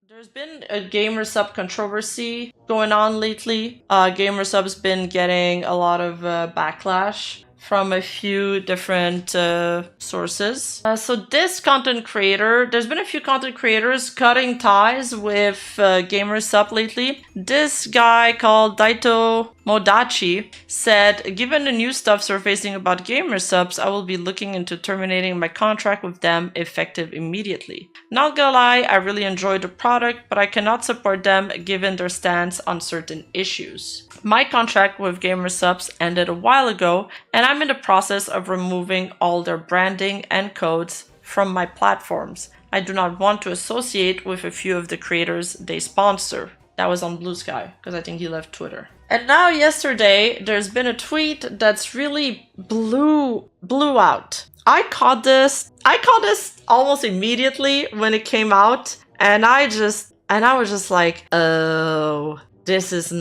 There's been a gamer sub controversy going on lately. Gamer sub's been getting a lot of backlash from a few different sources. So this content creator, there's been a few content creators cutting ties with gamer sub lately. This guy called Daito Modachi said, given the new stuff surfacing about gamer subs, I will be looking into terminating my contract with them effective immediately. Not gonna lie, I really enjoy the product, but I cannot support them given their stance on certain issues. My contract with gamer subs ended a while ago, and I'm in the process of removing all their branding and codes from my platforms. I do not want to associate with a few of the creators they sponsor. That was on Blue Sky, because I think he left Twitter. And now yesterday, there's been a tweet that's really blew out. I caught this almost immediately when it came out, and I was just like, oh, this is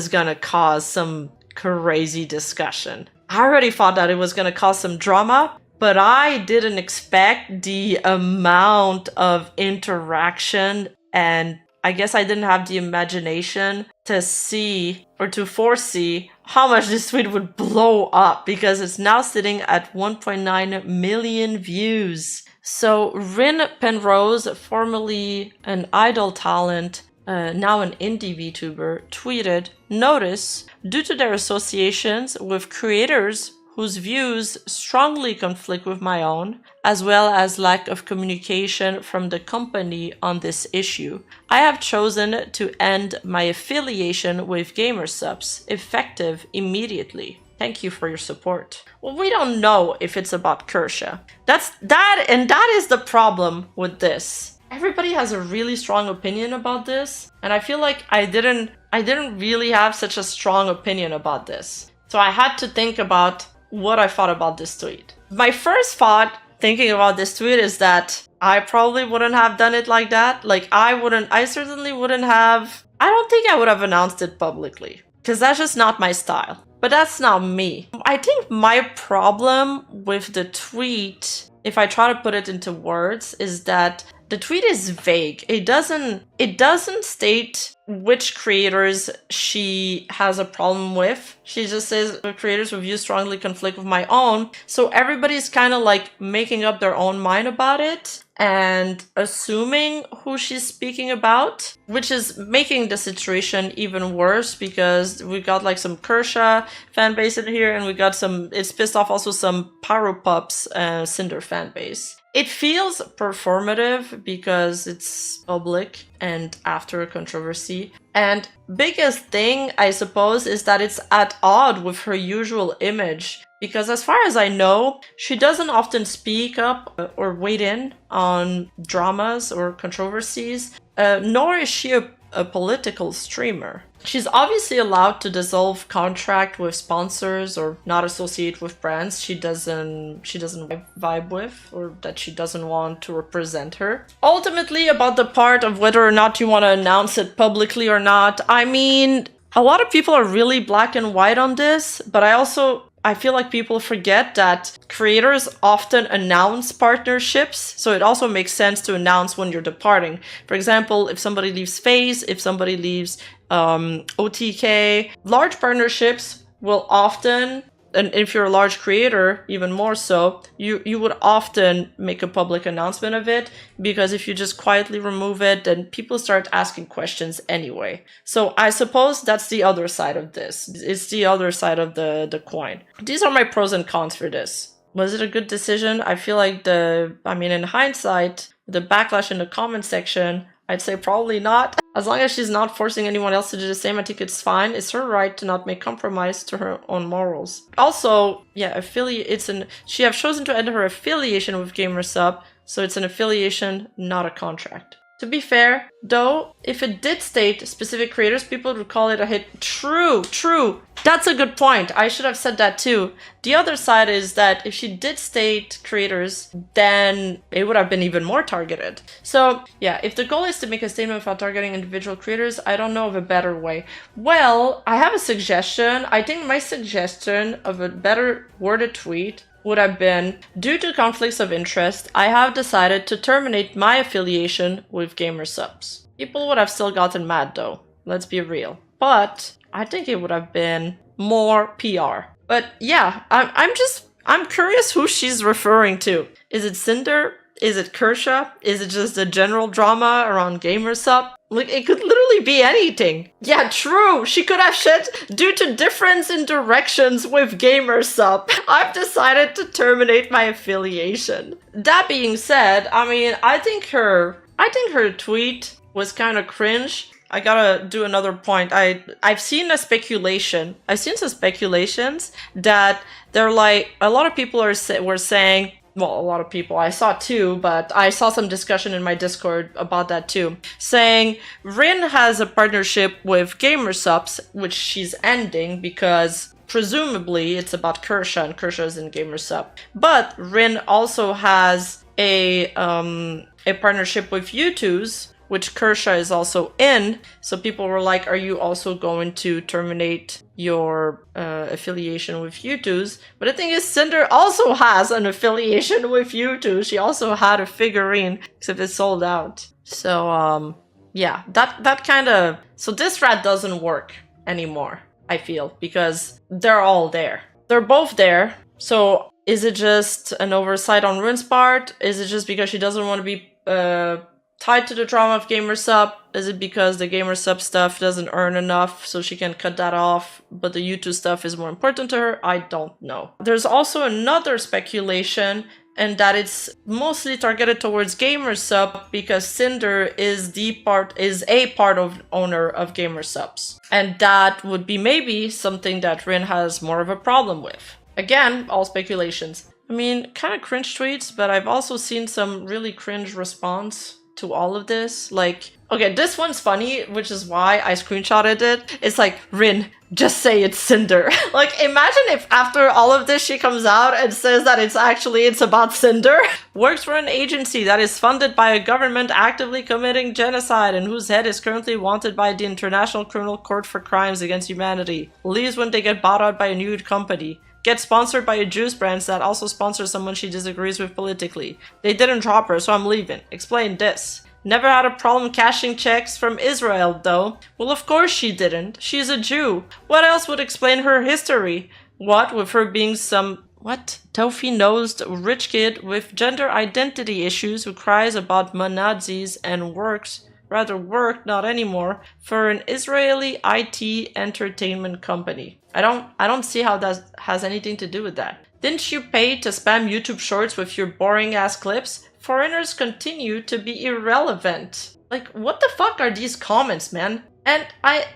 gonna cause some crazy discussion. I already thought that it was gonna cause some drama, but I didn't expect the amount of interaction, and I guess I didn't have the imagination to see or to foresee how much this tweet would blow up, because it's now sitting at 1.9 million views. So Ren Penrose, formerly an idol talent, now an indie VTuber, tweeted, "Notice, due to their associations with creators whose views strongly conflict with my own, as well as lack of communication from the company on this issue, I have chosen to end my affiliation with gamer subs, effective immediately. Thank you for your support." Well, we don't know if it's about Kersha. That is the problem with this. Everybody has a really strong opinion about this, and I feel like I didn't really have such a strong opinion about this. So I had to think about what I thought about this tweet. My first thought thinking about this tweet is that I probably wouldn't have done it like that. Like I certainly wouldn't have, I don't think I would have announced it publicly, because that's just not my style. But that's not me. I think my problem with the tweet, if I try to put it into words, is that the tweet is vague. It doesn't state which creators she has a problem with. She just says the creators with views strongly conflict with my own. So everybody's kind of like making up their own mind about it and assuming who she's speaking about, which is making the situation even worse, because we got like some Kersha fan base in here, and we got it's pissed off also some Pyro Pups Cinder fan base. It feels performative because it's public and after a controversy. And biggest thing, I suppose, is that it's at odds with her usual image. Because as far as I know, she doesn't often speak up or weigh in on dramas or controversies, nor is she a political streamer. She's obviously allowed to dissolve contract with sponsors or not associate with brands she doesn't vibe with, or that she doesn't want to represent her. Ultimately, about the part of whether or not you want to announce it publicly or not, I mean, a lot of people are really black and white on this, but I feel like people forget that creators often announce partnerships, so it also makes sense to announce when you're departing. For example, if somebody leaves FaZe, if somebody leaves OTK, large partnerships will often, and if you're a large creator, even more so, you would often make a public announcement of it, because if you just quietly remove it, then people start asking questions anyway. So I suppose that's the other side of this. It's the other side of the coin. These are my pros and cons for this. Was it a good decision? I feel like in hindsight, the backlash in the comment section, I'd say probably not. As long as she's not forcing anyone else to do the same, I think it's fine. It's her right to not make compromise to her own morals. Also, yeah, she have chosen to end her affiliation with GamerSub, so it's an affiliation, not a contract. To be fair, though, if it did state specific creators, people would call it a hit. True. That's a good point. I should have said that too. The other side is that if she did state creators, then it would have been even more targeted. So yeah, if the goal is to make a statement without targeting individual creators, I don't know of a better way. Well, I have a suggestion. I think my suggestion of a better worded tweet would have been, due to conflicts of interest, I have decided to terminate my affiliation with Supps. People would have still gotten mad though, let's be real. But I think it would have been more PR. But yeah, I'm curious who she's referring to. Is it Cinder? Is it Kersha? Is it just a general drama around Sup? Like, it could literally be anything. Yeah, true. She could have said, due to difference in directions with Sup, I've decided to terminate my affiliation. That being said, I mean, I think her tweet was kind of cringe. I gotta do another point. I've seen some speculations that they're like, a lot of people were saying, well, a lot of people, I saw too, but I saw some discussion in my Discord about that too, saying Rin has a partnership with Supps, which she's ending because presumably it's about Kersha, and Kersha is in Sup. But Rin also has a partnership with Vtuber, which Kersha is also in. So people were like, are you also going to terminate your affiliation with Vtuber? But the thing is, Cinder also has an affiliation with Vtuber. She also had a figurine, except it's sold out. So yeah, that kind of... So this rat doesn't work anymore, I feel, because they're all there. They're both there. So is it just an oversight on Rin's part? Is it just because she doesn't want to be tied to the drama of Sup? Is it because the Sup stuff doesn't earn enough so she can cut that off, but the YouTube stuff is more important to her? I don't know. There's also another speculation, and that it's mostly targeted towards Sup because Cinder is a part of owner of Supps. And that would be maybe something that Rin has more of a problem with. Again, all speculations. I mean, kind of cringe tweets, but I've also seen some really cringe response to all of this. Like, okay, this one's funny, which is why I screenshotted it. It's like, Rin, just say it's Cinder. Like, imagine if after all of this she comes out and says that it's about Cinder. Works for an agency that is funded by a government actively committing genocide and whose head is currently wanted by the International Criminal Court for Crimes Against Humanity. Leaves when they get bought out by a nude company. Gets sponsored by a juice brand that also sponsors someone she disagrees with politically. They didn't drop her, so I'm leaving. Explain this. Never had a problem cashing checks from Israel, though. Well, of course she didn't. She's a Jew. What else would explain her history? What, with her being some... what? Toffee-nosed rich kid with gender identity issues who cries about monazis and worked, not anymore, for an Israeli IT entertainment company. I don't see how that has anything to do with that. Didn't you pay to spam YouTube shorts with your boring ass clips? Foreigners continue to be irrelevant. Like, what the fuck are these comments, man? And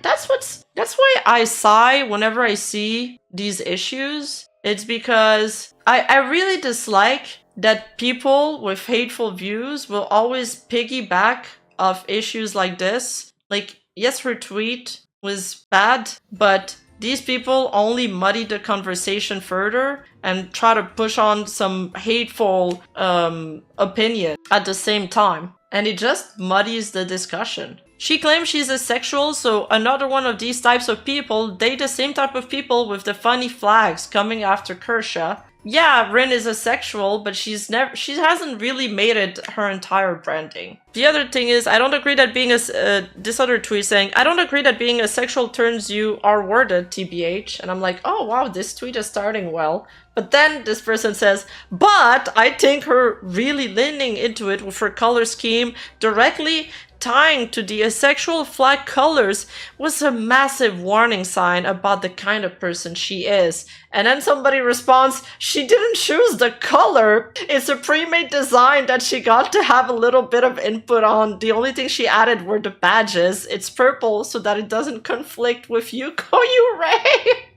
that's why I sigh whenever I see these issues. It's because I really dislike that people with hateful views will always piggyback off issues like this. Like, yes, her tweet was bad, but these people only muddy the conversation further and try to push on some hateful opinion at the same time. And it just muddies the discussion. She claims she's asexual, so another one of these types of people date the same type of people with the funny flags coming after Kersha. Yeah, Rin is asexual, but she hasn't really made it her entire branding. The other thing is, I don't agree that being this other tweet saying, I don't agree that being asexual turns you R-worded, TBH. And I'm like, oh wow, this tweet is starting well. But then this person says, but I think her really leaning into it with her color scheme directly tying to the asexual flag colors was a massive warning sign about the kind of person she is. And then somebody responds, she didn't choose the color. It's a pre-made design that she got to have a little bit of input on. The only thing she added were the badges. It's purple so that it doesn't conflict with Yuko Ray.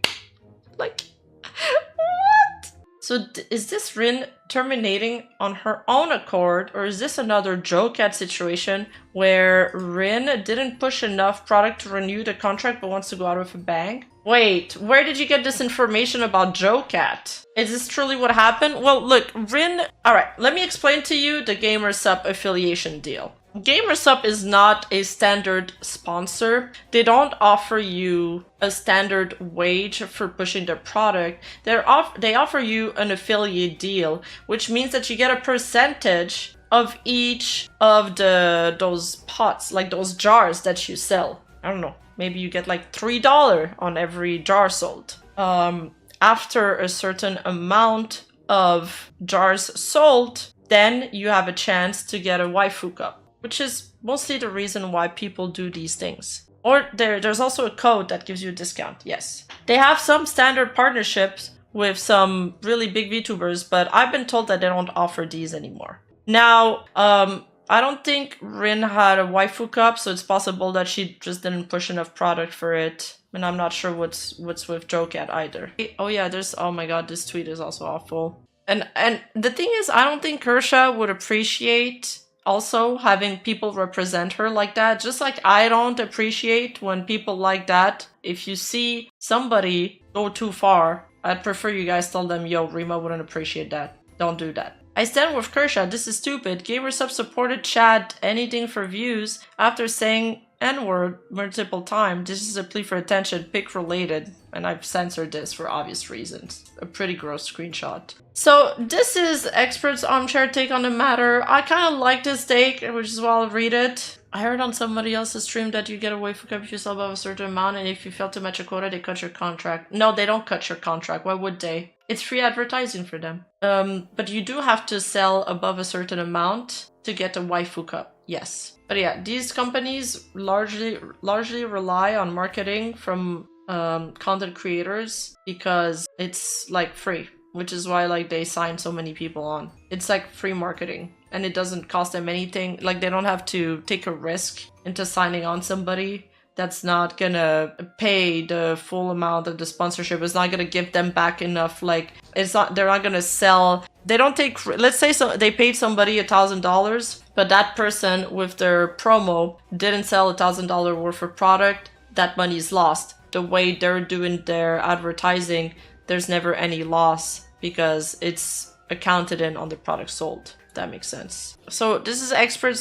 Like, what? So is this Rin terminating on her own accord, or is this another JoeCat situation where Rin didn't push enough product to renew the contract but wants to go out with a bang? Wait, where did you get this information about JoeCat? Is this truly what happened? Well, look, Rin... Alright, let me explain to you the Sup affiliation deal. GamerSup is not a standard sponsor. They don't offer you a standard wage for pushing their product. They offer you an affiliate deal, which means that you get a percentage of each of those pots, like those jars that you sell. I don't know, maybe you get like $3 on every jar sold. After a certain amount of jars sold, then you have a chance to get a waifu cup, which is mostly the reason why people do these things. Or there's also a code that gives you a discount, yes. They have some standard partnerships with some really big VTubers, but I've been told that they don't offer these anymore. Now, I don't think Rin had a waifu cup, so it's possible that she just didn't push enough product for it. And I'm not sure what's with Jocat either. Oh yeah, oh my god, this tweet is also awful. And the thing is, I don't think Kersha would appreciate also having people represent her like that. Just like I don't appreciate when people like that. If you see somebody go too far, I'd prefer you guys tell them, yo, Rima wouldn't appreciate that. Don't do that. I stand with Kersha, this is stupid. GamerSup supported Chad anything for views after saying N-word multiple times. This is a plea for attention, pic related, and I've censored this for obvious reasons. A pretty gross screenshot. So this is Expert's armchair take on the matter. I kind of like this take, which is why I'll read it. I heard on somebody else's stream that you get a waifu cup if you sell above a certain amount, and if you fail to match a quota, they cut your contract. No, they don't cut your contract. Why would they? It's free advertising for them. But you do have to sell above a certain amount to get a waifu cup. Yes. But yeah, these companies largely rely on marketing from content creators because it's like free, which is why like they sign so many people on. It's like free marketing and it doesn't cost them anything. Like they don't have to take a risk into signing on somebody that's not gonna pay the full amount of the sponsorship. It's not gonna give them back enough. Like they're not gonna sell. They don't take, let's say so they paid somebody $1,000, but that person with their promo didn't sell $1,000 worth of product. That money is lost. The way they're doing their advertising, there's never any loss because it's accounted in on the product sold. That makes sense. So this is expert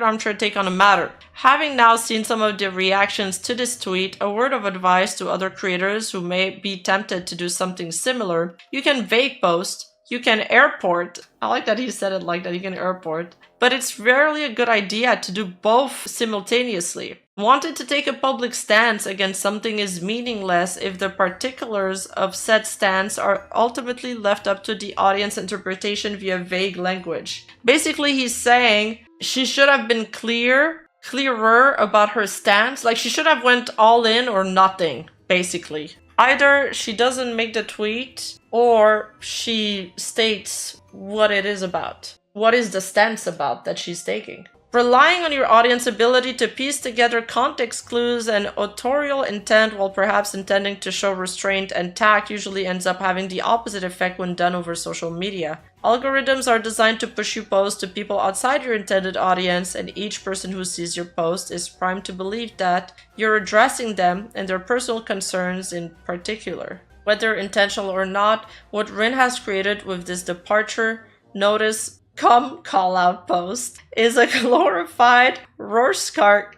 armchair take on the matter. Having now seen some of the reactions to this tweet, a word of advice to other creators who may be tempted to do something similar: you can vague post, you can airport. I like that he said it like that, you can airport. But it's rarely a good idea to do both simultaneously. Wanting to take a public stance against something is meaningless if the particulars of said stance are ultimately left up to the audience interpretation via vague language. Basically, he's saying she should have been clearer about her stance. Like she should have went all in or nothing, basically. Either she doesn't make the tweet or she states what it is about. What is the stance about that she's taking? Relying on your audience's ability to piece together context clues and authorial intent while perhaps intending to show restraint and tact usually ends up having the opposite effect when done over social media. Algorithms are designed to push your post to people outside your intended audience, and each person who sees your post is primed to believe that you're addressing them and their personal concerns in particular. Whether intentional or not, what Rin has created with this departure notice call out post is a glorified Rorschach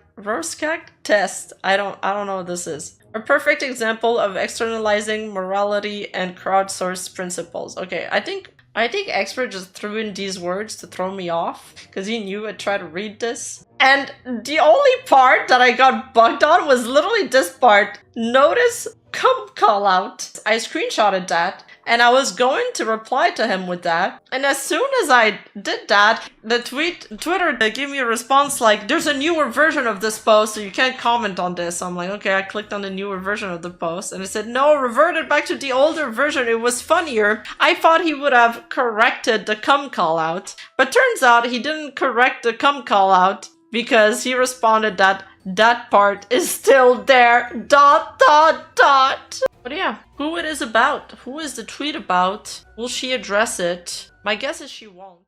test. I don't know what this is. A perfect example of externalizing morality and crowdsourced principles. Okay, I think Expert just threw in these words to throw me off because he knew I'd try to read this. And the only part that I got bugged on was literally this part. Notice call out. I screenshotted that and I was going to reply to him with that. And as soon as I did that, the Twitter gave me a response like, there's a newer version of this post, so you can't comment on this. So I'm like, okay, I clicked on the newer version of the post and it said, no, reverted back to the older version. It was funnier. I thought he would have corrected the call out, but turns out he didn't correct the call out because he responded that part is still there, ... But yeah, who it is about? Who is the tweet about? Will she address it? My guess is she won't.